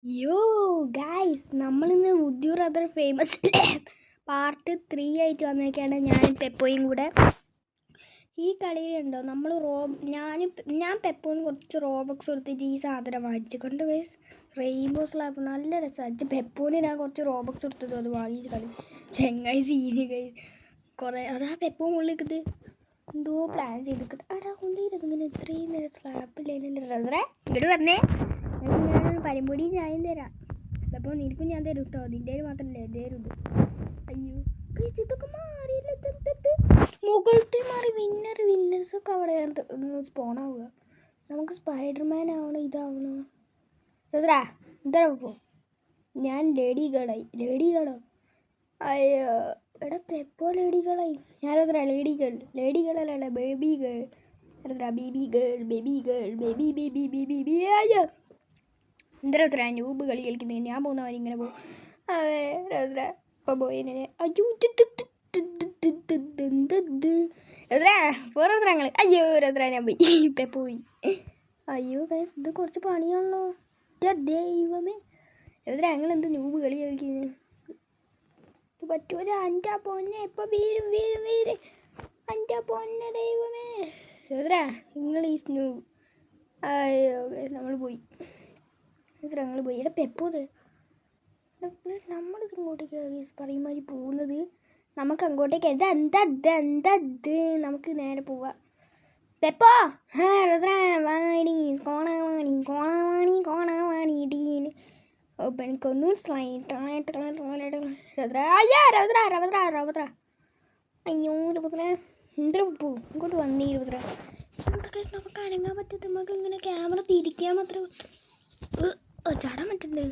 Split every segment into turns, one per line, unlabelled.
യോ ഗായ്സ്, നമ്മളിന്ന് would you rather famous part 3 ആയിട്ട് വന്നേക്കാണ് ഞാനും പെപ്പോയും കൂടെ. ഈ കളിയിലുണ്ടോ നമ്മൾ ഞാൻ പെപ്പോന്ന് കുറച്ച് റോബക്സ് കൊടുത്തിട്ട് ഈ സാധനം വാങ്ങിച്ചിട്ടുണ്ട് ഗൈസ്. റെയിൻബോ സ്ലാബ് നല്ല രസമാണ്. പെപ്പോന് ഞാൻ കുറച്ച് റോബക്സ് കൊടുത്തത് അത് വാങ്ങിച്ച് കളി ചെങ്ങായി സീന് ഗൈസ്. കുറേ അതാ പെപ്പോ മുള്ളിക്കത് എന്തോ പ്ലാൻ ചെയ്തിട്ട് അടാ കൊണ്ടിരുന്നത് ഇങ്ങനെ ഇത്രയും നേരം സ്ലാപ്പില്ലേ റസറേ ഇങ്ങോട്ട് പറഞ്ഞേ. ഞാൻ പരിമുടി ചായം തരാം. അപ്പോൾ നിനക്കും ഞാൻ തരും കേട്ടോ. നിൻ്റെ മാത്രമല്ലേ തരും. അയ്യോ ഇതൊക്കെ മാറിയില്ല. മുകളിലത്തെ മാറി വിന്നേഴ്സൊക്കെ അവിടെ സ്പോൺ ആവുക. നമുക്ക് സ്പൈഡർമാൻ ആവണം, ഇതാവണോ റസറാ എന്താ പോ. ഞാൻ ലേഡി ഗേളോ. അയ്യോ എടാ പെപ്പോ ലേഡി ഗേളായി. ഞാൻ റസറാ ലേഡി ഗേളല്ല ബേബി ഗേൾ. റസറാ ബേബി ഗേൾ. അയ്യോ എന്താ റസറാ ന്യൂബ് കളി കളിക്കുന്നത്. ഞാൻ പോകുന്നവർ ഇങ്ങനെ പോകും. അതെ റസറാ ഇപ്പം പോയിനെ. അയ്യോ റസറാ പോ റസറാങ്ങൾ. അയ്യോ റസറാ ഞാൻ പോയി ഇപ്പം പോയി. അയ്യോ ഇത് കുറച്ച് പണിയാണല്ലോ ദൈവമേ. റസറാ ഞങ്ങൾ എന്ത് ന്യൂബ് കളി കളിക്കുന്നത്. ഇത് പറ്റൂല. അൻ്റെ പൊന്നെ ഇപ്പം വീരും അൻ്റെ പൊന്നെ ദൈവമേ. റസറാ നിങ്ങൾ ഈ സ്നൂബ്. അയ്യോ നമ്മൾ പോയി. ഞങ്ങൾ പോയി. ഇവിടെ പെപ്പോത് നമ്മളിത് ഇങ്ങോട്ടേക്ക് പറയുമാതിരി പോകുന്നത്. നമുക്ക് അങ്ങോട്ടേക്ക് എന്താ നമുക്ക് നേരെ പോവാം. പെപ്പോ വാണി കോണവാണി ഡീന് എനിക്കൊന്നും അയ്യോ രവദ്ര എന്താ പോ ഇങ്ങോട്ട് വന്നേ രവദ്ര. നമുക്ക് അനങ്ങാൻ പറ്റത്ത്. നമുക്ക് ഇങ്ങനെ ക്യാമറ തിരിക്കാൻ മാത്രം ചാടാൻ പറ്റണ്ടേ.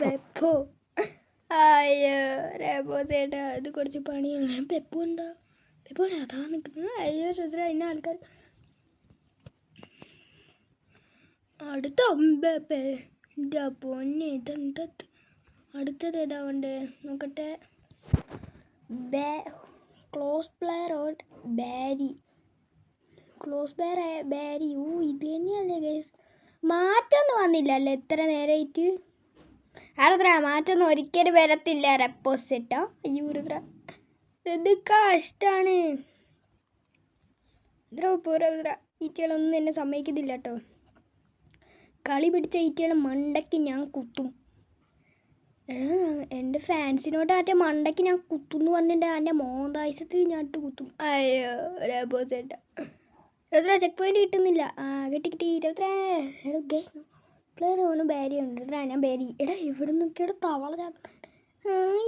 പെപ്പോ അയ്യോ രേപ്പോ ചേട്ടാ ഇത് കുറച്ച് പണിയാണ്. പെപ്പോ ഉണ്ടാ പെപ്പോ അതാ നിൽക്കുന്നത്. അയ്യോ രസര അതിൻ്റെ ആൾക്കാർ അടുത്ത എൻ്റെ പൊന്നെ ഇതെന്താ അടുത്തത് ഏതാവണ്ടേ നോക്കട്ടെ. ക്ലോസ് പ്ലെയർ ഓർ ബാരി. ഇത് തന്നെയല്ലേ ഗൈസ്. മാറ്റമൊന്നും വന്നില്ലല്ലേ എത്ര നേരമായിട്ട്. ആരത്ര മാറ്റമൊന്നും ഒരിക്കലും വരത്തില്ല റെപ്പോസിട്ടോ. അയ്യോ രുദ്ര ഇത് കഷ്ടാണ്. രുദ്ര ഈറ്റകളൊന്നും എന്നെ സമ്മതിക്കുന്നില്ല കേട്ടോ. കളി പിടിച്ച ഈറ്റകളെ മണ്ടയ്ക്ക് ഞാൻ കുത്തും. എൻ്റെ ഫാൻസിനോട് ആറ്റ മണ്ടയ്ക്ക് ഞാൻ കുത്തും എന്ന് പറഞ്ഞിട്ട് എൻ്റെ മോന്തായുസത്തിൽ ഞാൻ ഇട്ട് കുത്തും. അയ്യോ റേബോസേട്ടാ രസര ചെക്ക് പോയിന്റ് കിട്ടുന്നില്ല. കിട്ടി പ്ലെയർ ആണ് ബാരി ഉണ്ട്. ഞാൻ ബാരി. എടാ ഇവിടെ നോക്കിയുടെ തവള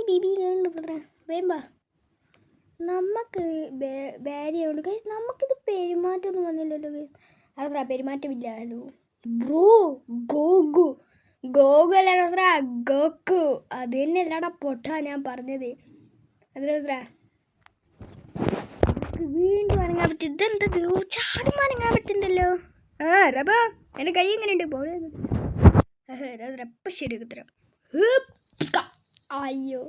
ബേബി കേട്ടോ. വേമ്പാ നമുക്ക് ബാരി ഉണ്ട് ഗൈസ്. നമുക്കിത് പെരുമാറ്റമൊന്നും വന്നില്ലല്ലോ ഗൈസ്. അത്ര പെരുമാറ്റമില്ലല്ലോ ബ്രോ. ഗോഗു അല്ല റസറ ഗോക്കു. അത് തന്നെ അല്ലാടാ പൊട്ടാ ഞാൻ പറഞ്ഞത്. അത് റസറ വീണ്ടും അനങ്ങാൻ പറ്റും. ഇതെന്താ ചാടി അനങ്ങാൻ പറ്റുന്നുണ്ടല്ലോ. റബ എൻ്റെ കൈ എങ്ങനെയുണ്ട് പോലെ ശരിയാക്കത്തരാം. അയ്യോ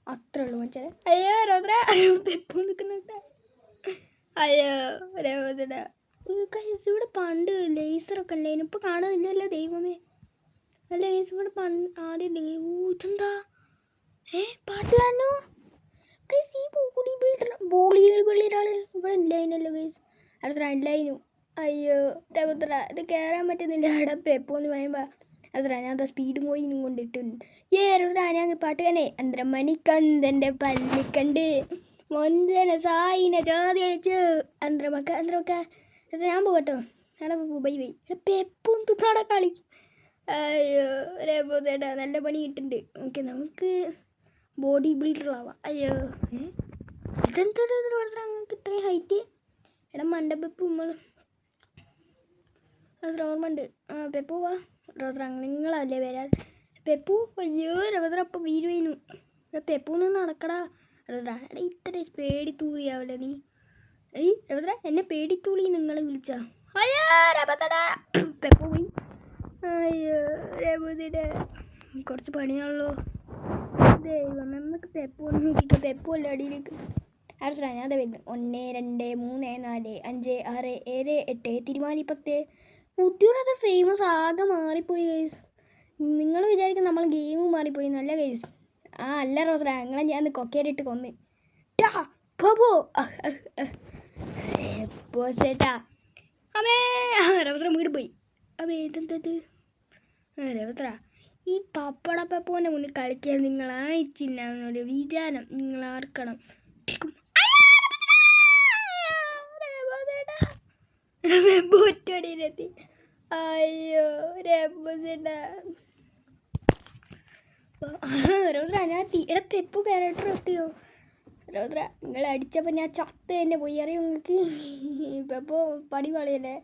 അത്ര ഉള്ളു മച്ചാ. അയ്യോ റോദ്ര പെപ്പോ നിൽക്കുന്നുണ്ട്. അയ്യോ രവതട ഇവിടെ പണ്ട് ലേസറൊക്കെ ഉണ്ടായിരുന്നു. ഇപ്പം കാണുന്നില്ലല്ലോ ദൈവമേ. ലേസർ ഇവിടെ ആദ്യം ഇതെന്താ പാട്ട് കാണു. ബോളികള് ഇവിടെ ഇല്ലായിരുന്നല്ലോ ഗൈസ്. അടുത്ത ഇല്ലായിരുന്നു. അയ്യോ രവത്ര ഇത് കയറാൻ പറ്റുന്നില്ല. അവിടെ പെപ്പോന്ന് പറയുമ്പോൾ അത്ര ഞാൻ അതാ സ്പീഡും കോയിനും കൊണ്ടിട്ടുണ്ട്. രവത്ര ഞാൻ പാട്ട് തന്നെ അന്ത്രമണിക്കന്തൻ്റെ പല്ലിക്കണ്ട് മൊന്തനെ സായിനെ ചോദിച്ചു അന്ത്രമക്ക ഞാൻ പോകട്ടോ. ഞാൻ ബൈ പെപ്പും തുന്നാടെ കളിക്കും. അയ്യോ രേബോ ചേട്ടാ നല്ല പണി കിട്ടുന്നുണ്ട്. ഓക്കെ നമുക്ക് ബോഡി ബിൽഡറാവാം. അയ്യോ ഇതെന്താ അങ്ങക്ക് ഇത്രയും ഹൈറ്റ്. എടാ മണ്ടപ്പെപ്പു നമ്മൾ ഓർമ്മയുണ്ട്. പെപ്പു വാ റോദ്ര നിങ്ങളല്ലേ വരാ പെപ്പു. അയ്യോ രവദ്ര അപ്പം വീരുവേനു. പെപ്പൂന്ന് നടക്കടാ റോദ്ര. എടാ ഇത്ര പേടി തൂളിയാവല്ലേ നീ. രവദ്ര എന്നെ പേടിത്തൂളി നിങ്ങൾ വിളിച്ചാ. അയ്യോ രവതടാ പെപ്പു പോയി. അയ്യോ രവതിടെ കുറച്ച് പണിയാണല്ലോ ദൈവം. നമുക്ക് പെപ്പു ഒന്ന് നോക്കിയിട്ട് പെപ്പു അല്ല അടിയിലേക്ക്. അടുത്ത ഞാൻ അതെ വരുന്നു 1 2 3 4 5 6 7 8 തിരുമാലി 10. ഉദ്യൂർ ഫേമസ് ആകെ മാറിപ്പോയി ഗൈസ്. നിങ്ങൾ വിചാരിക്കും നമ്മൾ ഗെയിം മാറിപ്പോയി നല്ല ഗൈസ്. അല്ല റോസറ നിങ്ങളെ ഞാൻ കൊക്കേരിട്ട് കൊന്ന് ചേട്ടാ അമേ റോസറ വീട് പോയി. അമേ ഇതെന്തത് റോസറ ഈ പപ്പടപ്പൂവിൻ്റെ മുന്നിൽ കളിക്കാൻ നിങ്ങൾ അയച്ചില്ല എന്നൊരു വിചാരം നിങ്ങൾ ആർക്കണം. ഒറ്റടിയിലെത്തി. അയ്യോ രേട്ടാ റോസറ ഞാൻ തീരെ പെപ്പു ക്യാരക്ടർ എത്തിയോ റോസറ നിങ്ങൾ അടിച്ചപ്പോൾ ഞാൻ ചത്ത് തന്നെ പോയി അറിയോ നിങ്ങൾക്ക്. ഇപ്പോൾ പടി പളിയല്ലേ.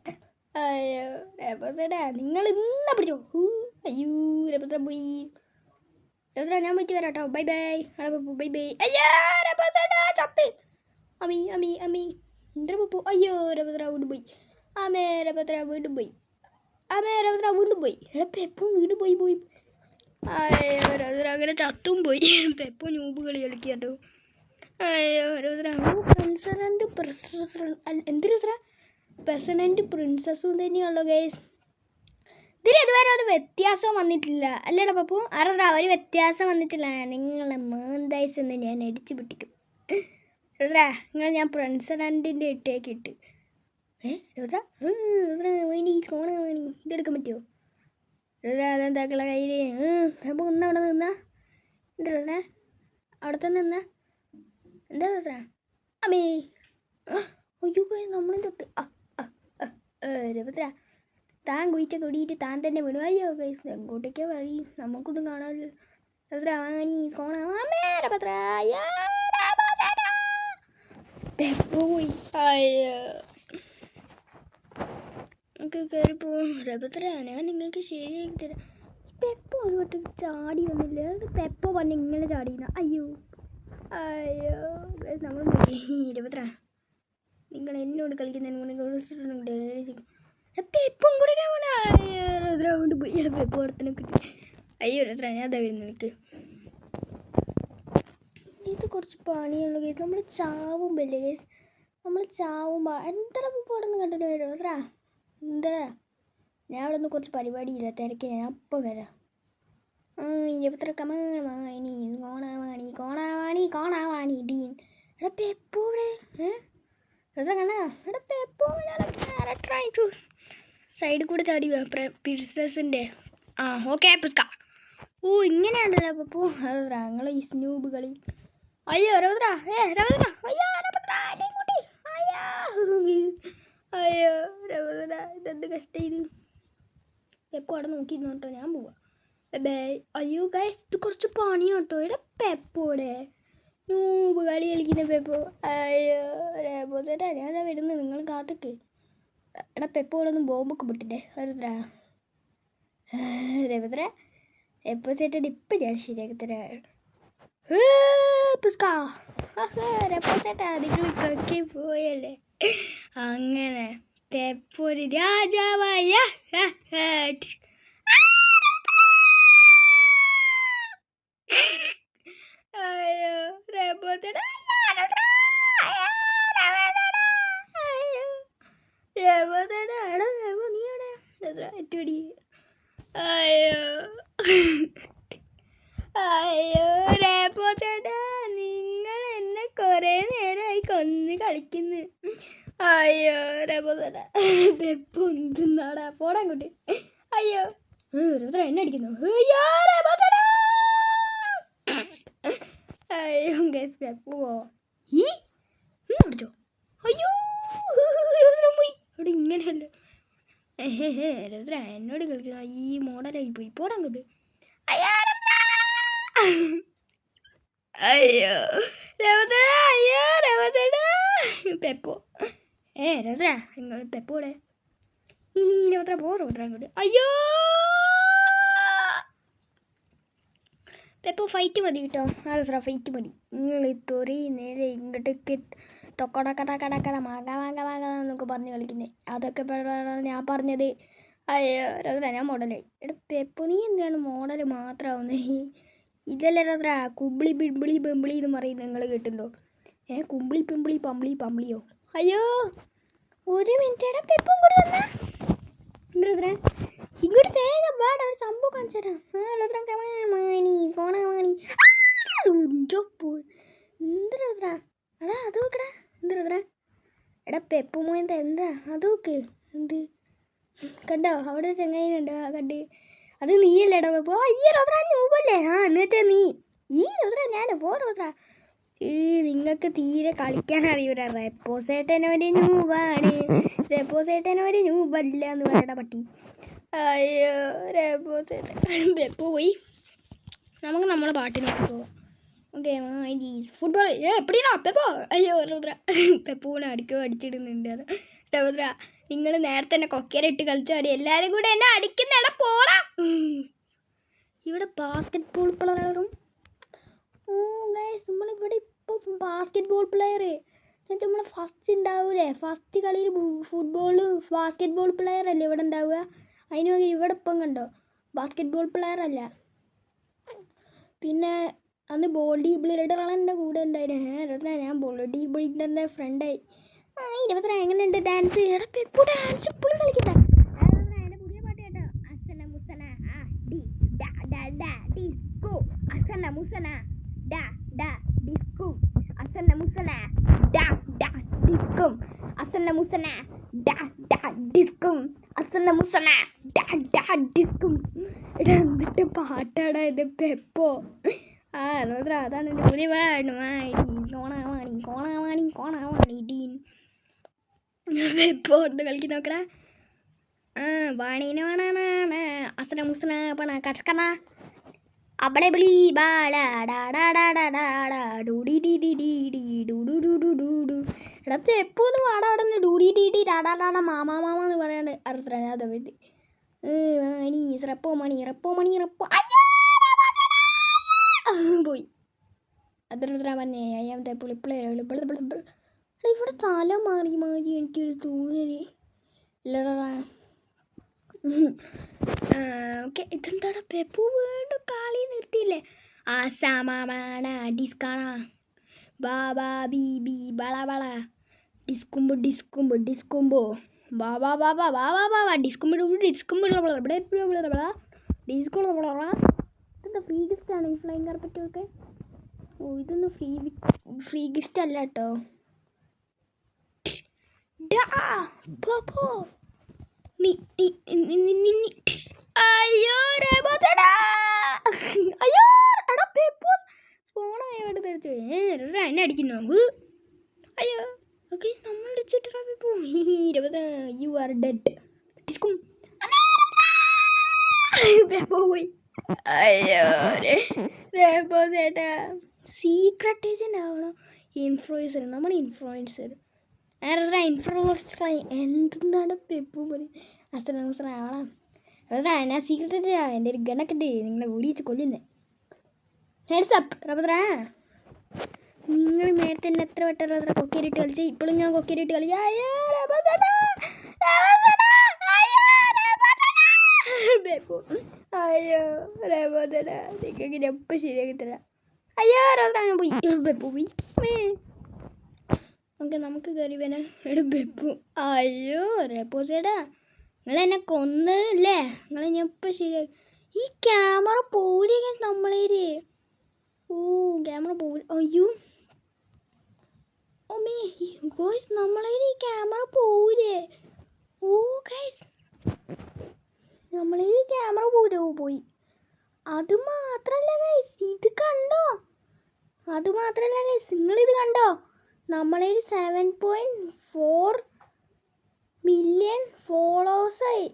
അയ്യോ രേട്ടാ നിങ്ങൾ ഇന്ന പിടിച്ചോ. അയ്യോ രേട്ടാ പോയി. റോസറ ഞാൻ പോയിട്ട് വരാം കേട്ടോ. Bye bye bye bye. അയ്യോ രേട്ടാ ചത്ത്. അമ്മി അമ്മി അമ്മി എന്താ പപ്പു. അയ്യോ രേട്ടാ വീണ്ടും പോയി. അമ്മേ രേട്ടാ വീണ്ടും പോയി. അമ്മേ രേട്ടാ വീണ്ടും പോയി. പെപ്പും വീണ്ടും പോയി പോയി. അയ്യോ രേട്ടാ അങ്ങനെ ചത്തും പോയി. പെപ്പു ന്യൂബ് കളി കളിക്കാട്ടോ. അയ്യോ രേട്ടാ പ്രസിഡന്റ് എന്ത് രേട്ടാ പ്രസിഡന്റ് പ്രിൻസസ്സും തന്നെയുള്ളൂ ഗൈസ്. ഇതിൽ ഇതുവരെ ഒരു വ്യത്യാസം വന്നിട്ടില്ല അല്ലേടാ പപ്പു. ആരാ ഒരു വ്യത്യാസം വന്നിട്ടില്ല. നിങ്ങളെ മേന്തായിസ് എന്ന് ഞാൻ അടിച്ചു പിടിക്കും രേട്ടാ. നിങ്ങൾ ഞാൻ പ്രസിഡന്റിൻ്റെ ഇട്ടേക്ക് ഇട്ട് രേട്ടാ വേണി സോണ വേണി ഇതെടുക്കാൻ പറ്റുമോ രേട്ടാ. അതെന്താക്കള കയ്യിൽ അപ്പോൾ ഒന്ന് അവിടെ നിന്നാ എന്താ രേട്ടാ അവിടെ തന്നെ നിന്നാ എന്താ രേട്ടാ. അമ്മേ അയ്യോ നമ്മളെന്താ രേട്ടാ താൻ കുഴിച്ച കൊടിയിട്ട് താൻ തന്നെ വീണു. അയ്യോ ഗൈസ് എങ്ങോട്ടേക്കാ വഴി നമുക്കൊന്നും കാണാമല്ലോ. രേട്ടാ വാങ്ങി സോണ പോയി. അയ്യോ നമുക്ക് കയറി പോകും രേട്ടാ. ഞാൻ നിങ്ങൾക്ക് ശരിയാക്കി തരാം. പെപ്പോ ഒരു വട്ടം ചാടി വന്നില്ല. പെപ്പോ പറഞ്ഞ ഇങ്ങനെ ചാടിയില്ല. അയ്യോ അയ്യോ നമ്മൾ രേട്ടാ നിങ്ങൾ എന്നോട് കളിക്കുന്നതിന് പെപ്പും കൂടെ രേട്ടാ കൊണ്ട് പോയി. പെപ്പോ അടുത്തന്നെ കിട്ടി. അയ്യോ രേട്ടാ ഞാൻ അതാ വരുന്നത്. നിൽക്ക് ഇത് കുറച്ച് പണിയുള്ള കേസ്. നമ്മൾ ചാവുമ്പല്ലേ കേസ്. നമ്മൾ ചാവുമ്പോൾ എന്താ ഇപ്പോൾ അവിടെ നിന്ന് കണ്ടിട്ട് വരും രേട്ടാ. എന്താ ഞാൻ അവിടെ നിന്ന് കുറച്ച് പരിപാടിയില്ല തിരക്കില്ല. ഞാൻ അപ്പം വരാം. ഇരുപത്ര കമാണി കോണാവാണി ഡീൻ പെപ്പോടെ രസം കണ്ടാ പെപ്പോ സൈഡിൽ കൂടെ ചാടി പ്രിൻസസിൻ്റെ ഓക്കെ പുസ്ക. ഇങ്ങനെയാണല്ലോ പപ്പു ഞങ്ങൾ ഈ സ്നൂബ് കളി. അയ്യോ രൗദ്ര രൗദ്ര അയ്യോ കൂട്ടി അയ്യോ രൗദ്ര ഇതെന്ത് കഷ്ടം ഇത്. പെപ്പോ അവിടെ നോക്കിയിരുന്നു കേട്ടോ. ഞാൻ പോവാ ബൈ. അയ്യോ ഗൈസ് ഇത് കുറച്ച് പണിയാണ് കേട്ടോ. ഇവിടെ പെപ്പോടെ നൂബ് കളി കളിക്കുന്ന പെപ്പോ. അയ്യോ രേപ്പോ ചേട്ടാ ഞാൻ അതാ വരുന്നത്. നിങ്ങൾ കാത്തൊക്കെ പെപ്പോ ഇവിടെ ഒന്ന് ബോംബൊക്കെ പൊട്ടിട്ടെ രേവത്ര. രേപ്പോ ചേട്ടൻ ഇപ്പം ഞാൻ ശരിയാക്കി തരാം. പുസ്കാ രേപ്പോ ചേട്ടാ നിങ്ങൾ കൊക്കി പോയല്ലേ. അങ്ങനെ പെപ്പോ ഒരു രാജാവായ. അയ്യോ രേപ്പോ ചേട്ടാ രേപ്പോ ചേട്ടാ എടാ രേപ്പോ നീ എവിടെ എറ്റുപടി. അയ്യോ അയ്യോ രേപ്പോ ചേട്ടാ നിങ്ങൾ എന്നെ കുറേ നേരമായി കൊന്ന് കളിക്കുന്നു. അയ്യോ രേപ്പോ ചേട്ടാ പെപ്പോ എന്തുന്നാടാ പോടാ അങ്ങോട്ട്. അയ്യോ രേപ്പോ എന്നെ അടിക്കുന്നു. അയ്യോ രേപ്പോ ചേട്ടാ അയ്യോ ഗൈസ് പെപ്പോ പിടിച്ചോ. അയ്യോ പോയി അവിടെ ഇങ്ങനെയല്ലോ. രൗദ്ര എന്നോട് കളിക്കുന്ന ഈ മോഡലായി പോയി പോടാ അങ്ങോട്ട്. അയ്യോ അയ്യോ രൗദ്ര അയ്യോ രൗദ്ര പെപ്പോ രൗദ്ര നിങ്ങൾ പെപ്പോടെ രൗദ്ര പോ രൗദ്ര അങ്ങോട്ട്. അയ്യോ പെപ്പോ ഫൈറ്റ് മതി കേട്ടോ. രൗദ്ര ഫൈറ്റ് മതി. നിങ്ങൾ തൊറി നേരെ ഇങ്ങോട്ടേക്ക് ടൊക്കടക്കടക്കടക്കട മാങ്ങ മാങ്ങ മാങ്ങ എന്നൊക്കെ പറഞ്ഞ് കളിക്കുന്നത് അതൊക്കെ ഞാൻ പറഞ്ഞത്. അയ്യോ രൗദ്ര ഞാൻ മോഡലായി. എടാ പെപ്പോ നീ എന്തിനാണ് മോഡൽ മാത്രമാവുന്നത്. ഇതല്ലേ രൗദ്ര കുബിളി ബിബിളി ബെമ്പിളി എന്ന് പറയും നിങ്ങൾ കേട്ടുണ്ടോ. കുമ്പിളി പിമ്പിളി പമ്പിളി പമ്പിളിയോ? അയ്യോ ഒരു മിനിറ്റ് പെപ്പും കൂടി വന്നാ ഇങ്ങോട്ട് വേഗം വാടാ, ഒരു സംഭവം കാണിച്ചു തരാം. എന്തരാ അതാ അത് നോക്കടാ. എന്തരാ എടാ പെപ്പു മോയന്ത എന്താ അത് നോക്ക്. എന്ത് കണ്ടോ അവിടെ ചെങ്ങായിനുണ്ടോ? കണ്ട് അത് നീയല്ലേടാ പെപ്പു? അയ്യോ റോദ്ര ഞൂപല്ലേ? എന്ന് വെച്ചാൽ നീ ഈ റോദ്ര ഞാൻ പോ റോദ്ര. നിങ്ങൾക്ക് തീരെ കളിക്കാൻ അറിയൂല. റെപ്പോസേട്ടനൊരു ഞൂബാണ്, റെപ്പോസേട്ടനൊരു ഞൂബല്ല എന്ന് പറയണ പട്ടി. അയ്യോ റെപ്പോസേട്ടൻ പെപ്പു പോയി. നമുക്ക് നമ്മളെ പാട്ടിനോട്ട് പോവാം. ഓക്കെ ഫുട്ബോൾ എപ്പിടാ പെപ്പോ? അയ്യോ റോദ്ര പെപ്പൂനെ അടിച്ചിടുന്നുണ്ട്. അത് റോദ്ര നിങ്ങൾ നേരത്തെ തന്നെ കൊക്കേരിട്ട് കളിച്ചാടി എല്ലാവരും കൂടെ എന്നെ അടിക്കുന്നിട പോടാ. ഇവിടെ ബാസ്കറ്റ് ബോൾ പ്ലെയറും നമ്മളിവിടെ ഇപ്പോൾ ബാസ്കറ്റ് ബോൾ പ്ലെയർ നമ്മൾ ഫസ്റ്റ് ഉണ്ടാവൂലേ? ഫസ്റ്റ് കളിയിൽ ഫുട്ബോൾ ബാസ്കറ്റ് ബോൾ പ്ലെയർ അല്ലേ ഇവിടെ ഉണ്ടാവുക? അതിന് പകരം ഇവിടെ ഇപ്പം കണ്ടോ ബാസ്കറ്റ് ബോൾ പ്ലെയർ അല്ല. പിന്നെ അന്ന് ബോഡി ബിൽഡറുടെ കൂടെ ഉണ്ടായിരുന്നു. ഞാൻ ബോഡി ബിൽഡറിൻ്റെ ഫ്രണ്ടായി. 22 എങ്ങനെയുണ്ട് ഡാൻസ്? എടാ പെപ്പു ഡാൻസ് ഇപ്പോഴും കളിക്കണ്ട. എൻ്റെ പുതിയ പാട്ട് കേട്ടോ? അസന മുസന ഡിസ്കോ അസന മുസന ഡിസ്കോ അസന മുസന ഡിസ്കും അസന മുസന ഡിസ്കും അസന മുസന ഡിസ്കും. എടാ എന്നിട്ട് പാട്ടാടാ ഇത് പെപ്പോ? റോദ്ര അതാണ് എൻ്റെ പുതിയ പാട്ട്. കോണാവാണി ഡീൻ പെപ്പോ ഉണ്ട് കളിക്കുന്ന നോക്കടാ. വാണീന വേണാണ് അസന മുസന പണ കടക്കണ അവിടെ വിളി എടാ പെപ്പൂന്ന് പാടാ അവിടെ നിന്ന് ഡൂഡി ഡീഡി ഡാടാ ഡാടാ മാമാ മാമ എന്ന് പറയാണ്ട് അറുപത്തിരണ്ട് പറ്റി. മണി റെപ്പോ മണി റെപ്പോ മണി റെപ്പോ പോയി. അത്ര പറഞ്ഞേ അയ്യാമത്തെ പുളിപ്പിളേരോ ഇവിടെ സ്ഥലം മാറി എനിക്കൊരു തോന്നല് ഇല്ലടാ. ഓക്കെ ഇതെന്താടാ പെപ്പു വീണ്ടും കളി നിർത്തിയില്ലേ? ആസാമാണ ഡിസ്കാണ ബാബാ ബി ബള ബള ഡിസ്കുമ്പോ ബാബാ ഡിസ്കുമ്പോ ഇതെന്താ ഫ്രീ ഗിഫ്റ്റ് ആണ് ഈ ഫ്ലൈങ് കാർപ്പറ്റൊക്കെ? ഓ ഇതൊന്നും ഫ്രീ ഗിഫ്റ്റ് അല്ല കേട്ടോ. അയ്യോ അയ്യോ എടാ പെപ്പു സ്പോണായോട് തെറിച്ചു എന്നെ അടിക്കുന്നു. അയ്യോ ഓക്കെ നമ്മൾ അടിച്ചിട്ടാ പെപ്പു. 20 യു ആർ ഡെഡ് ഡിസ്കും പെപ്പു പോയി. അയ്യോ റെപ്പോ ചേട്ടാ സീക്രട്ട് ഏജന്റ് ആവണം. ഇൻഫ്ലുവൻസർ നമ്മൾ ഇൻഫ്ലുവൻസർ എന്താണ് പെപ്പു പറയും? അസന ആവണം. ഞാൻ സീക്രട്ട് ഏജന്റ് എൻ്റെ ഒരു ഗണൊക്കെ ഉണ്ട് നിങ്ങളെ ഓടിച്ച് കൊല്ലുന്നേ. ഹെഡ്സപ്പ് റബ്ബറ നിങ്ങൾ നേരത്തെ തന്നെ എത്ര വട്ടം റബ്ബറ കൊക്കേരിട്ട് കളിച്ച് ഇപ്പോഴും ഞാൻ കൊക്കേരിട്ട് കളിക്കാം. അയ്യോ അയ്യോ റബോദന നിങ്ങൾക്ക് എപ്പോൾ ശരിയാക്കി തരാം. അയ്യോ റബ്ബറ ഞാൻ പോയി പെപ്പു പോയി. ഓക്കെ നമുക്ക് കയറി വേണം പെപ്പു. അയ്യോ റെപ്പോ ചേട്ടാ നിങ്ങളെന്നെ കൊന്നല്ലേ? നിങ്ങളെ ഞാൻ എപ്പോൾ ശരിയാക്കി. ഈ ക്യാമറ പോലേ നമ്മളേര്. ഓ ക്യാമറ പോല. അയ്യോ ഓമേ ഗോയ്സ് നമ്മളെ ഈ ക്യാമറ പോലേ. ഓ ഗൈസ് നമ്മളെ ഈ ക്യാമറ പോലോ പോയി. അത് മാത്രല്ല ഗൈസ് ഇത് കണ്ടോ? അത് മാത്രല്ല ഗൈസ് നിങ്ങളിത് കണ്ടോ? നമ്മളെ 7.4 മില്യൺ ഫോളോവേഴ്സായി.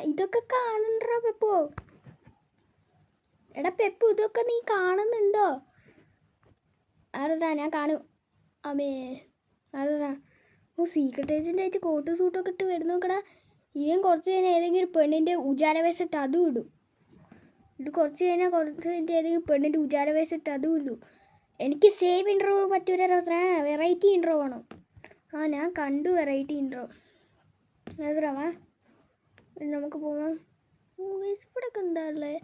ഇതൊക്കെ കാണണ്ടോ പെപ്പു? എടാ പെപ്പു ഇതൊക്കെ നീ കാണുന്നുണ്ടോ? അതാ ഞാൻ കാണും. അമ്മേ അതാ ഓ സീക്രട്ട് ഏജൻ്റായിട്ട് കോട്ട് സൂട്ടൊക്കെ ഇട്ട് വരുന്ന നോക്കടാ. ഇവൻ കുറച്ച് കഴിഞ്ഞാൽ ഏതെങ്കിലും ഒരു പെണ്ണിൻ്റെ ഉജാല വേസിട്ട് അതും ഇടും. ഇത് കുറച്ച് കഴിഞ്ഞാൽ ഏതെങ്കിലും പെണ്ണിൻ്റെ ഉജാല വേസിട്ട് അതും ഇടും. എനിക്ക് സേവ് ഇൻട്രോ പറ്റൂല. വെറൈറ്റി ഇൻട്രോ വേണം. ഞാൻ കണ്ടു വെറൈറ്റി ഇൻട്രോ. വാ നമുക്ക് പോവാം. ഗൈസ് ഇവിടെയൊക്കെ എന്താ ഉള്ളത്?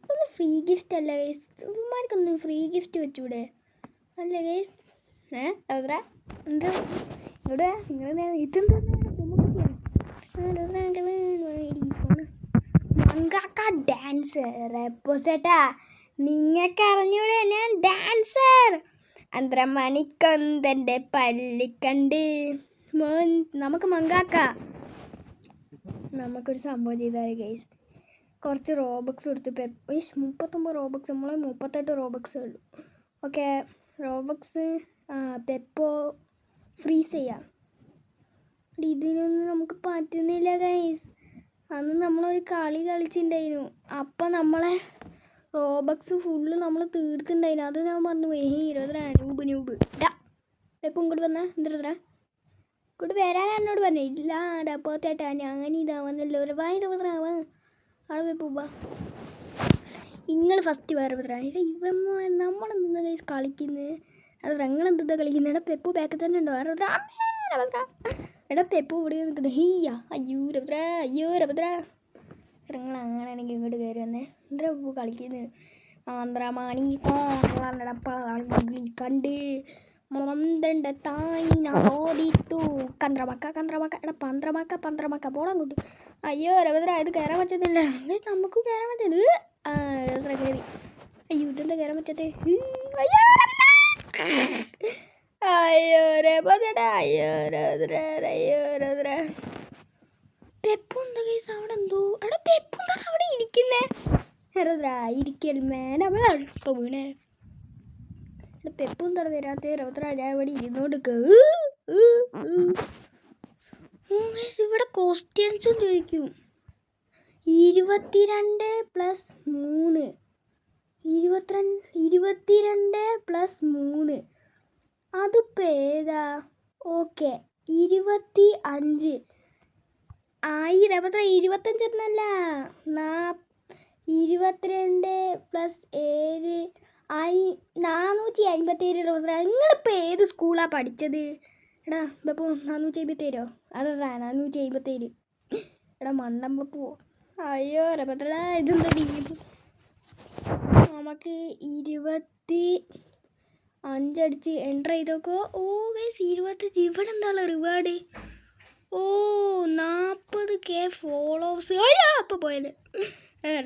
ഇതൊന്നും ഫ്രീ ഗിഫ്റ്റ് അല്ല ഗൈസ്. ഇവന്മാർക്കൊന്നും ഫ്രീ ഗിഫ്റ്റ് വെച്ചൂടെ? അല്ല ഗൈസ് അത്ര എന്താ ഇവിടെ ഇങ്ങനെ ഇതെന്താ മങ്കാക്ക ഡാൻസർ ചേട്ടാ നിങ്ങൾക്ക് അറിഞ്ഞൂടെ ഞാൻ ഡാൻസർ അന്ത്രമണിക്കൊന്തൻ്റെ പല്ലിക്കണ്ട് നമുക്ക് മങ്കാക്ക നമുക്കൊരു സംഭവം ചെയ്താൽ ഗൈസ് കുറച്ച് റോബക്സ് കൊടുത്ത് 39 റോബക്സ് നമ്മൾ 38 റോബക്സ് ഉള്ളൂ ഓക്കെ റോബക്സ് പെപ്പോ ഫ്രീസ് ചെയ്യാം ഇതിനൊന്നും നമുക്ക് പറ്റുന്നില്ല ഗൈസ് അന്ന് നമ്മളൊരു കളി കളിച്ചിട്ടുണ്ടായിരുന്നു അപ്പം നമ്മളെ റോബക്സ് ഫുള്ള് നമ്മൾ തീർത്തിട്ടുണ്ടായിരുന്നു അത് ഞാൻ പറഞ്ഞു നൂബ് ഇതാ പെപ്പും ഇങ്ങോട്ട് വന്നാൽ എന്തിനാ ഇങ്ങോട്ട് വരാൻ എന്നോട് പറഞ്ഞു ഇല്ല ഡപ്പോത്തേട്ടാ ഞാൻ ഇതാവുന്നല്ലോ ഒരു ഭയങ്കര ആളെ പെപ്പൂപ്പ നിങ്ങൾ ഫസ്റ്റ് വേറെ നമ്മളെന്താ കൈസ് കളിക്കുന്നത് അത് ഞങ്ങളെന്താ കളിക്കുന്നത് എടാ പെപ്പു ബാക്കിൽ തന്നെ ഉണ്ടോ എടാ പെപ്പു ഇവിടെ നിൽക്കുന്നത് ഹീയ്യ അയ്യോ രഭദ്ര ഞങ്ങൾ അങ്ങനെയാണെങ്കിൽ ഇങ്ങോട്ട് കയറി വന്നേ എന്താ പെപ്പു കളിക്കുന്നത് ആന്ധ്രമാണി കണ്ട് മൊന്തണ്ട തായിന ഓടിട്ടു കന്ത്രമക്ക എടാ പന്ത്രമക്ക പോടാൻ കൂട്ടി അയ്യോ രഭദ്ര ഇത് കയറാൻ പറ്റുന്നില്ല നമുക്ക് കയറാൻ പറ്റുന്നത് രഭദ്ര കയറി അയ്യോ ഇതെന്താ കയറാൻ പറ്റത്തെ അയ്യോ രഭദ്ര രഭദ്ര പെപ്പു എന്താ കേസ് അവിടെ എന്തോ എടാ പെപ്പു എന്താണ് അവിടെ ഇരിക്കുന്നേ രഭദ്ര ഇരിക്കൽമേ നമ്മൾ അഴുപ്പ വീണേ പെപ്പു എന്താണ് വരാത്ത രഭദ്ര ഞാൻ ഇവിടെ ഇരുന്നോണ്ട് ഇവിടെ ക്വസ്റ്റ്യൻസും ചോദിക്കും 22 + 3 22 + 3 അതിപ്പോൾ ഏതാ ഓക്കെ 25 രഭദ്ര 25 എന്നല്ല 22 + 7 457 രഭദ്ര നിങ്ങളിപ്പോൾ ഏത് സ്കൂളാണ് പഠിച്ചത് എടാ ബപ്പു 457 അടാ 457 എടാ മണ്ടൻ ബപ്പു അയ്യോ രഭദ്ര ഇതെന്താ നമുക്ക് 25 അടിച്ച് എൻ്റർ ചെയ്തോക്കോ ഓ ഗൈസ് 25 ഇവിടെ എന്താണ് റിവാർഡ് ഓ 40K ഫോളോവേഴ്സ് അയ്യോ അപ്പോൾ പോയത്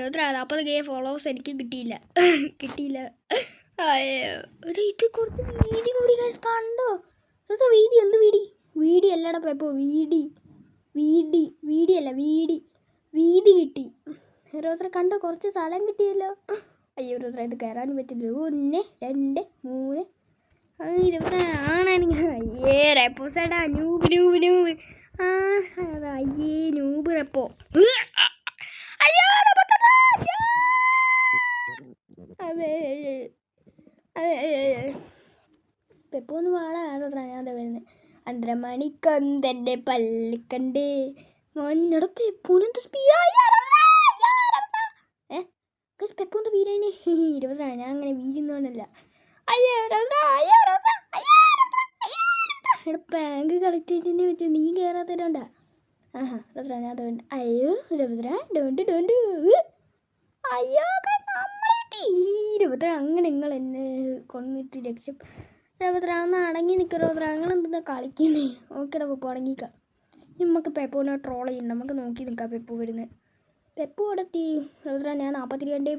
രഭദ്ര 40K ഫോളോവേഴ്സ് എനിക്ക് കിട്ടിയില്ല അയ്യോ ഇത് കുറച്ച് വീതി കൂടി ഗൈസ് കണ്ടോ രഭദ്ര വീതി എന്ത് വീടി അല്ലടാ പെപ്പോ വീതി കിട്ടി രഭദ്ര കണ്ടോ കുറച്ച് സ്ഥലം കിട്ടിയല്ലോ അയ്യോ രഭദ്ര ഇത് കയറാനും പറ്റില്ല 1 2 3 രഭദ്ര ആണെങ്കിൽ അയ്യേ റെപ്പോ സേടാ നൂബ് അയ്യേ നൂബ് റെപ്പോ അയ്യോ അതെ പെപ്പോ ഒന്ന് വാടാ രഭദ്ര ഞാൻ അതാ വരുന്നത് അന്തരമണിക്കൊന്തൻ്റെ പല്ലിക്കണ്ട് മഞ്ഞടെ പെപ്പൂനെന്ത് സ്പീഡായി പെപ്പൂന്ത് വീരാണ് രഭദ്ര ഞാൻ അങ്ങനെ വീരുന്നോന്നല്ല അയ്യോ എടാ പ്രാങ്ക് കളിച്ചതിനെ വെച്ച് നീ കയറാത്തരാണ്ടാ രഭദ്ര ഞാൻ അതുകൊണ്ട് അയ്യോ രഭദ്ര ഡോണ്ട് അയ്യോ രഭദ്ര അങ്ങനെ നിങ്ങൾ എന്നെ കൊന്നിട്ട് രക്ഷ രഭദ്ര ഒന്ന് അടങ്ങി നിൽക്കുക രഭദ്ര ഞങ്ങളെന്താ കളിക്കുന്നേ ഓക്കെടാ പെപ്പു അടങ്ങിക്കാം നമുക്ക് പെപ്പുവിനെ ട്രോൾ ചെയ്യണ്ട നമുക്ക് നോക്കി നിൽക്കാം പെപ്പു വരുന്നത് പെപ്പു ഇവിടെ എത്തി രഭദ്ര ഞാൻ 42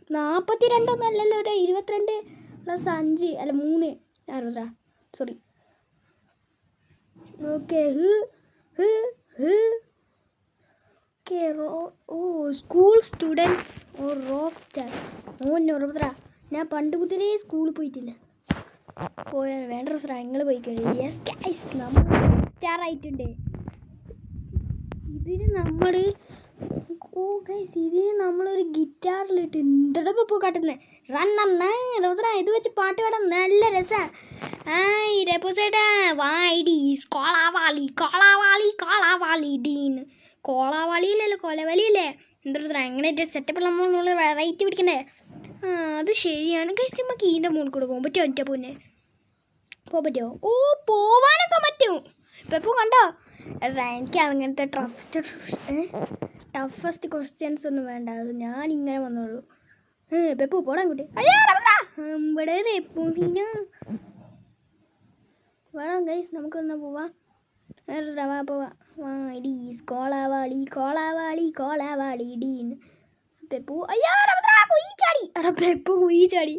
42 ഒന്നല്ലല്ലോ ഒരു 22 + 5 അല്ല 3 രഭദ്ര സോറി ഓക്കെ സ്കൂൾ സ്റ്റുഡൻറ്റ് ഓ റോക്ക് സ്റ്റാർ രഭദ്ര ഞാൻ പണ്ട് മുതലേ സ്കൂളിൽ പോയിട്ടില്ല പോയാൽ വേണ്ട രഭദ്ര നിങ്ങൾ പോയി കഴിയും യെസ് ഗൈസ് നമ്മൾ സ്റ്റാർ ആയിട്ടുണ്ട് ഇതിന് നമ്മളൊരു ഗിറ്റാറിലിട്ട് എന്തൊക്കെ പപ്പു കാട്ടുന്നത് രഭദ്ര ഇത് വെച്ച് പാട്ട് പാടാൻ നല്ല രസമാണ് രപ്പുസേട്ടാ വായിടി കോളാവാളി ഡീന്ന് കോളാവാളിയില്ലല്ലോ കൊലവലിയല്ലേ എന്താ അങ്ങനെ സെറ്റപ്പിൽ നമ്മൾ വെറൈറ്റി പിടിക്കണ്ടേ അത് ശരിയാണ് കഴിച്ച് നമുക്ക് ഇതിൻ്റെ മുകളിൽ കൂടെ പോകാൻ പറ്റുമോ ഒറ്റ പോകാൻ പറ്റുമോ ഓ പോവാനൊക്കെ പറ്റും പെപ്പു കണ്ടോ എനിക്ക് അങ്ങനത്തെ ടഫസ്റ്റ് ക്വസ്റ്റ്യൻസ് ഒന്നും വേണ്ട അത് ഞാനിങ്ങനെ വന്നോളൂ പെപ്പു പോടാൻ കുട്ടി ഇവിടെ പെപ്പു സീന വേണം ഗൈസ്, നമുക്കൊന്ന് പോവാം. പോവാം. ഡീസ് കോളാവാളി കോളാവാളി കോളാവാളി ഡീൻ പെപ്പു. അയ്യോ കുയി ചാടി. എടാ പെപ്പു കുയി ചാടി.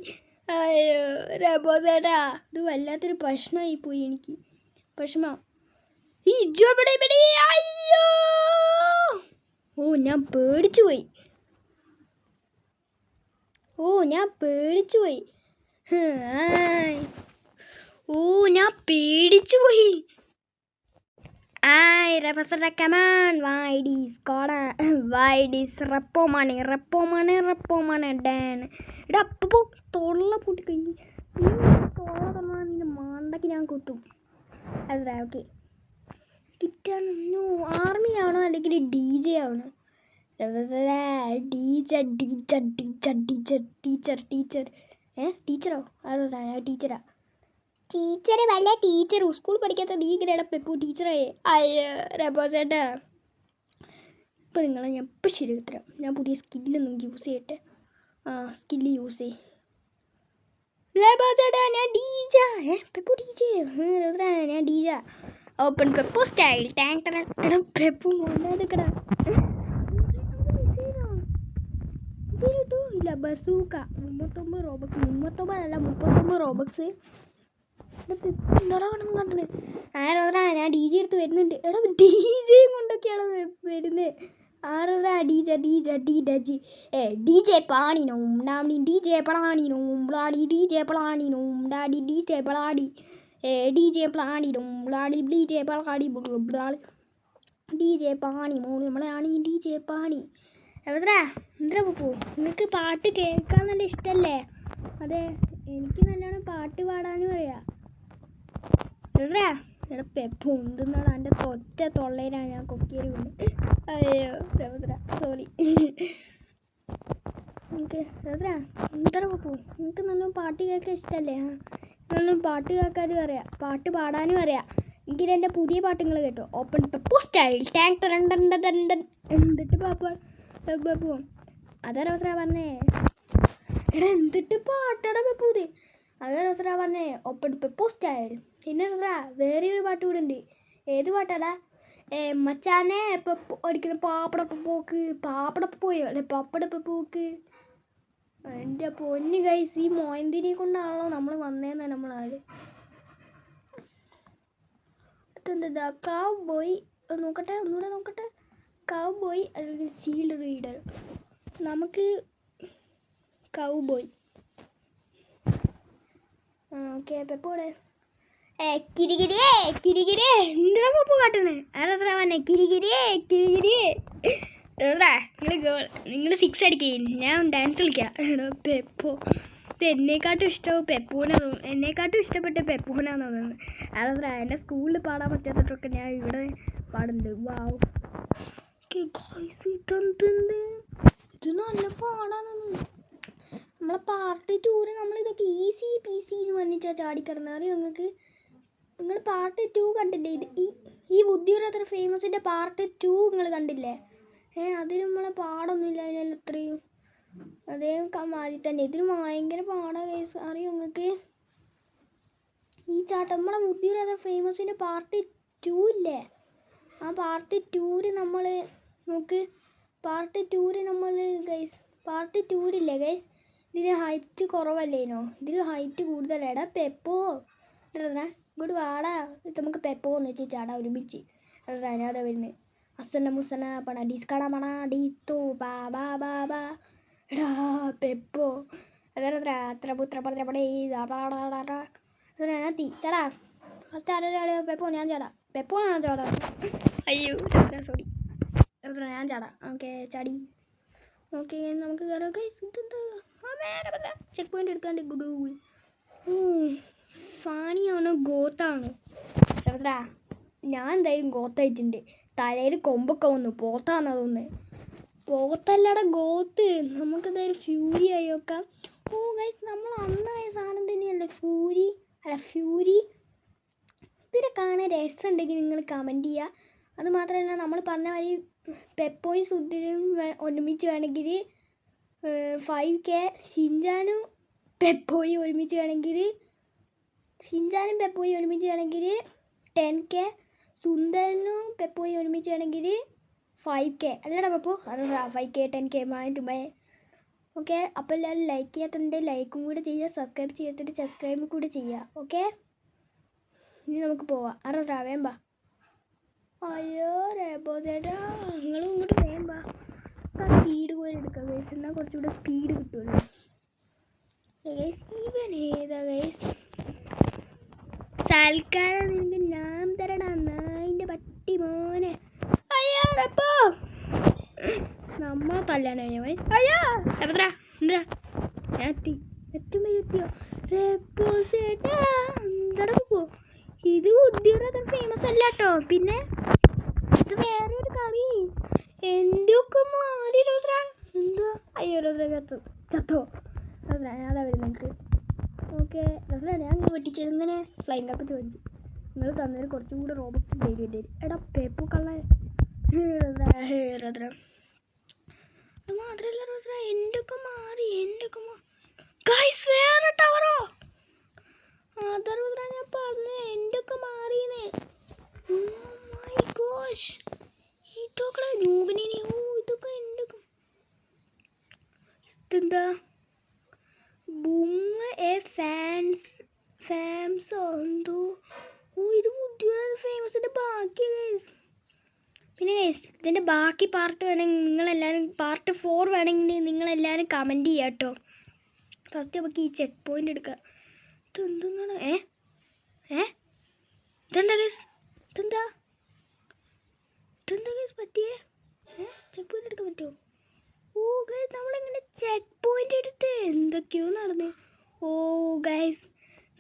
അയ്യോ രബോസേട്ടാ, ഇത് വല്ലാത്തൊരു പ്രശ്നമായി പോയി എനിക്ക്. പ്രശ്നം അയ്യോ. ഓ ഞാൻ പേടിച്ചു പോയി. ഞാൻ പേടിച്ചു പോയി. കമാൻ വൈഡീസ് കോള വൈഡീസ് റെപ്പോ മണി ഡാൻ. എടാ അപ്പോ തൊള്ള പൂട്ടി കഴിഞ്ഞ് തൊള്ള തന്നാൽ നിന്റെ മണ്ടയ്ക്ക് ഞാൻ കുത്തും. അതെ ഓക്കെ. കിട്ടാൻ ആർമി ആവണോ അല്ലെങ്കിൽ DJ ആവണോ? ടീച്ചറോ? ടീച്ചറാ? ടീച്ചറ് വല്ല ടീച്ചർ സ്കൂൾ പഠിക്കാത്ത നീ ഇങ്ങനെയാണ് പെപ്പു ടീച്ചറായേ. അയ്യോ രബോസേട്ടാ, ഇപ്പം നിങ്ങളെ ഞാൻ ഇപ്പം ശരിയാക്കി തരാം. ഞാൻ പുതിയ സ്കില്ലൊന്നും യൂസ് ചെയ്യട്ടെ. സ്കില്ല് യൂസ് ചെയ്യും. രബോസേട്ടാ ഞാൻ DJ. പെപ്പു DJ. ഞാൻ DJ. Open Peppu style tank തരാം. എടാ പെപ്പു കൊണ്ടാക്കടാ. ഇല്ല ബസൂക്ക 39 റോബക്സ്. 39 റോബക്സ്. ഞാൻ DJ എടുത്ത് വരുന്നുണ്ട്. എടാ DJയും കൊണ്ടൊക്കെയാണ് വരുന്നത്. DJ പാണിനും ഡാഡി DJ പ്ലാണിനും ബ്ലാഡി DJ പ്ലാണിനും ഡാഡി DJ പ്ലാഡി DJ പ്ലാണിനും ബ്ലാഡി DJ പ്ലാഡി ബ്ലാഡി DJ പാണി മോണി നമ്മളാണ് DJ പാണി. എവിടാ എന്താ പോ? നിനക്ക് പാട്ട് കേൾക്കാൻ നല്ല ഇഷ്ടമല്ലേ? അതെ, എനിക്ക് നല്ലോണം പാട്ട് പാടാനും അറിയാം. എടാ പെപ്പു ഉണ്ടെന്നാണ് എൻ്റെ ഒറ്റ തൊള്ളയിലാണ് ഞാൻ കൊക്കിയേരി കൊണ്ട്. അയ്യോ സോറി. എനിക്ക് എടാ എന്താ പോ? നിനക്ക് നല്ലോണം പാട്ട് കേൾക്കാൻ ഇഷ്ടമല്ലേ? നല്ലോണം പാട്ട് കേൾക്കാനും അറിയാം, പാട്ട് പാടാനും അറിയാം. എങ്കിൽ എൻ്റെ പുതിയ പാട്ടുകൾ കേട്ടോ. ഓപ്പൺ പെപ്പു സ്റ്റൈൽ ടാങ്ക് എന്നിട്ട് പെപ്പു അതൊരവസരം പറഞ്ഞേ. എടാ എന്തിട്ട് പാട്ടാടാ പെപ്പു ഇത്? അതൊരവസരം പറഞ്ഞേ. Open Peppu style. പിന്നെ വേറെ ഒരു പാട്ട് കൂടെ ഉണ്ട്. ഏത് പാട്ടാടാ? മച്ചാനെ പെപ്പു അടിക്കുന്ന പാപ്പടപ്പോയോ അല്ലെ പപ്പടപ്പോക്ക്. എൻ്റെ പൊന്ന് ഗൈസ്, ഈ മോയന്തിനെ കൊണ്ടാണല്ലോ നമ്മൾ വന്നേന്നാ നമ്മളാര്. കാവ് ബോയ് നോക്കട്ടെ, ഒന്നുകൂടെ നോക്കട്ടെ. കാവ് ബോയ് അല്ലെങ്കിൽ ചീൽഡ് റീഡർ. നമുക്ക് കാവ് ബോയ്. ഓക്കെ പെപ്പോടെ കിരികിരി എന്താ പപ്പു കാട്ടുന്നത്? ആരാ നിങ്ങൾ 6 അടിക്കേ, ഞാൻ ഡാൻസ് കളിക്കാം. എടാ പെപ്പോ, ഇത് എന്നെക്കാട്ടും ഇഷ്ടവും പെപ്പൂനെ തോന്നുന്നു. എന്നെക്കാട്ടും ഇഷ്ടപ്പെട്ട പെപ്പൂനാന്ന് തോന്നുന്നത്. അതാ എൻ്റെ സ്കൂളിൽ പാടാൻ പറ്റാത്തതൊക്കെ ഞാൻ ഇവിടെ പാടുന്നുണ്ട്. വാവ്, ഇത് നല്ല പാടാനൊന്നും. നമ്മളെ പാർട്ട് 2 നമ്മളിതൊക്കെ ഈസി പീസിന്ന് പറഞ്ഞിട്ടാ ചാടിക്കിടന്നത്. അറിയോ നിങ്ങൾക്ക്? നിങ്ങൾ പാർട്ട് 2 കണ്ടില്ലേ? ഇത് ഈ ബുദ്ധിയുള്ളത്ര ഫേമസിൻ്റെ പാർട്ട് 2 നിങ്ങൾ കണ്ടില്ലേ? അതിന് നമ്മളെ പാടൊന്നുമില്ല അതിനെല്ലാം ഇത്രയും. അതേ മാതിരി തന്നെ ഇതിന് ഭയങ്കര പാടാ കേസ്. അറിയോ നിങ്ങൾക്ക്? ഈ ചാട്ടം നമ്മളെ ബുദ്ധിയുള്ളത്ര ഫേമസിൻ്റെ പാർട്ട് 2 ഇല്ലേ? ആ പാർട്ട് 2 നമ്മൾ നോക്ക്. പാർട്ട് 2 നമ്മൾ ഗൈസ്, പാർട്ട് 2 ഗൈസ്, ഇതിന് ഹൈറ്റ് കുറവല്ലേനോ? ഇതിൽ ഹൈറ്റ് കൂടുതലേടാ. പെപ്പോ ഇങ്ങോട്ട് വാടാ, നമുക്ക് പെപ്പോ എന്ന് വെച്ച് ചാടാ ഒരുമിച്ച്. അതാ വരുന്നത്. അസന മുസന പണ ഡിസ്കട മണ ഡീത്തോ ബാ ബാ ബാ ബാ. എടാ പെപ്പോ അത്ര ചാടാ. ഫസ്റ്റ് ആരാ? പെപ്പോ ഞാൻ ചാടാം. അയ്യോ സോറി, ഞാൻ ചാടാം. ഓക്കെ ചാടി. ഓക്കെ നമുക്ക് കയറാം. ചെക്ക് പോയിന്റ് എടുക്കാണ്ട് ഗുഡു. ഫാനിയാണോ ഗോത്താണോ? ഞാൻ എന്തായാലും ഗോത്തായിട്ടുണ്ട്. തലയിൽ കൊമ്പൊക്കെ വന്നു. പോത്താന്നാ തോന്നുന്നത്. പോത്തല്ലടാ ഗോത്ത്. നമുക്ക് എന്തായാലും ഫ്യൂരി ആയി നോക്കാം. ഓ ഗൈസ്, നമ്മൾ അന്നായ സാധനം തന്നെയല്ലേ ഫ്യൂരി? ഇതിനെ കാണാൻ രസമുണ്ടെങ്കിൽ നിങ്ങൾ കമൻറ്റ് ചെയ്യുക. അത് മാത്രമല്ല, നമ്മൾ പറഞ്ഞ മാതിരി പെപ്പോയും സുധിനും ഒരുമിച്ച് വേണമെങ്കിൽ 5K, ഷിൻജാനും പെപ്പോയും ഒരുമിച്ച് വേണമെങ്കിൽ ഷിൻചാനും പെപ്പോയും ഒരുമിച്ചാണെങ്കിൽ 10K, സുന്ദരനും പെപ്പോയും ഒരുമിച്ചാണെങ്കിൽ 5K. അല്ലടാ പെപ്പു? അത് 5K 10K ബൈ. ഓക്കെ, അപ്പോൾ എല്ലാവരും ലൈക്ക് ചെയ്യാത്തുണ്ട്, ലൈക്കും കൂടെ ചെയ്യുക, സബ്സ്ക്രൈബ് ചെയ്യാത്തിട്ട് സബ്സ്ക്രൈബും കൂടെ ചെയ്യുക. ഓക്കെ, ഇനി നമുക്ക് പോവാം. അറിയാ വേമ്പ. അയ്യോ റേബോ ചേട്ടാ, നിങ്ങളും ഇങ്ങോട്ട് വേമ്പ. സ്പീഡ് കോരി എടുക്കാം ഗൈസ്, എന്നാൽ കുറച്ചുകൂടെ സ്പീഡ് കിട്ടുമല്ലോ ഗൈസ്. ഇവൻ ഏതാ ഗൈസ്? സൽക്കാരം നിന്റെ ഞാൻ തരണ നായിൻ്റെ പട്ടി മോനെ. അയ്യോ റേബോ, നമ്മ കല്യാണം കഴിഞ്ഞവൻ. അയ്യോ എത്ര എന്താ എത്തുമ്പോ എത്തിയോ റേബോ ചേട്ടാ? എന്താ പോ, ഇത് ഉദ്യോഗ ഫേമസ് അല്ല കേട്ടോ. പിന്നെ ഇത് വേറെ ഒരു കറി എന്തൊക്കെ മാറി റോസ്ര. എന്താ? അയ്യോ റോസ്ര ചത്തോ റോസ്ര, അതാ വരുന്നത് നിങ്ങൾക്ക്. ഓക്കെ റോസ്ര, ഞാൻ വെട്ടിച്ചത് ഇങ്ങനെ ഫ്ലൈൻ കപ്പത്ത് വെച്ച് നിങ്ങൾ തന്നതിൽ കുറച്ചും കൂടെ റോബോട്ട്സ് ഡെയിലി വരും. എടാ പേപ്പു കള്ള റോസ്ര. അത് മാത്രമല്ല റോസ്ര, എന്തൊക്കെ മാറി ഗൈസ്. വേറെ ടവറോ? അതാ റോസ്ര ഞാൻ പറഞ്ഞേ, എന്തൊക്കെ മാറിയെന്ന്. മൈ ഗോഷ്, ഇതൊക്കെ നൂബിനെ. ഓ ഇതൊക്കെ എന്തൊക്കെ ഇതെന്താ? ബൂമ് എ ഫാംസോ എന്തോ. ഓ ഇത് ബുദ്ധിയുള്ള ഫേമസിൻ്റെ ബാക്കി ഗൈസ്. പിന്നെ ഗൈസ് ഇതിൻ്റെ ബാക്കി പാർട്ട് വേണമെങ്കിൽ നിങ്ങളെല്ലാവരും, പാർട്ട് 4 വേണമെങ്കിൽ നിങ്ങളെല്ലാവരും കമൻറ്റ് ചെയ്യുക കേട്ടോ. ഫസ്റ്റ് നമുക്ക് ഈ ചെക്ക് പോയിൻ്റ് എടുക്കാം. ഇതെന്താണ്? ഇതെന്താ ഗൈസ്? ഇതെന്താ ഗൈസ് പറ്റിയേ? ചെക്ക് പോയിൻ്റ് എടുക്കാൻ പറ്റുമോ? ഓ ഗൈസ്, നമ്മളിങ്ങനെ ചെക്ക് പോയിൻ്റ് എടുത്ത് എന്തൊക്കെയോ നടന്ന്. ഓ ഗൈസ്,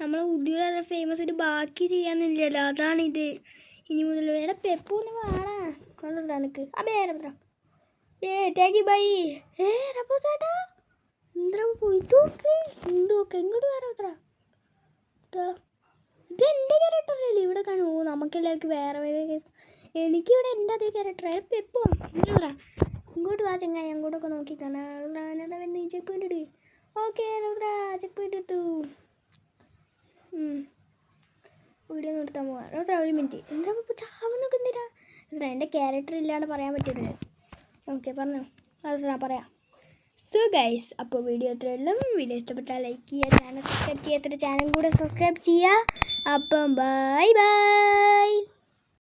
നമ്മൾ ഉദ്യോഗ ഫേമസിൻ്റെ ബാക്കി ചെയ്യാന്നില്ലല്ലോ, അതാണിത്. ഇനി മുതൽ വേറെ പെപ്പൂന്ന് വേണാ കൊള്ളാ നിനക്ക്. അബേ റബ്ര താങ്ക് യു ബൈ. റബ്ബോ ചേട്ടാ എന്താ പോയിട്ടോക്ക് എന്തോക്കെ ഇങ്ങോട്ട് വേറെ എത്ര ഇത് എൻ്റെ ക്യാരക്ടറല്ലേ ഇവിടെ കാണും. ഓ നമുക്കെല്ലാവർക്കും വേറെ വേറെ കേസ്. എനിക്കിവിടെ എൻ്റെ അതേ ക്യാരക്ടർ പെപ്പോ. ഇങ്ങോട്ട് വാ ചങ്ങായി, അങ്ങോട്ടൊക്കെ നോക്കി കാണാൻ നീ ചെക്ക് പോയിന്റ് ഇട്. ഓക്കെ ചെക്ക് പോയിന്റ് എടുത്തു. വീഡിയോ നിർത്താൻ പോവാം. ഒരു മിനിറ്റ്. എന്താ ചാവുന്നൊക്കെ എന്തിനാ? എൻ്റെ ക്യാരക്ടർ ഇല്ലാണ്ട് പറയാൻ പറ്റില്ല. ഓക്കെ പറഞ്ഞോ, അത് പറയാം. സോ ഗൈസ്, അപ്പോൾ വീഡിയോ എത്രയുള്ളൂ. വീഡിയോ ഇഷ്ടപ്പെട്ടാൽ ലൈക്ക് ചെയ്യുക, ചാനൽ സബ്സ്ക്രൈബ് ചെയ്യാത്തൊരു ചാനൽ കൂടെ സബ്സ്ക്രൈബ് ചെയ്യുക. അപ്പം ബൈ ബൈ.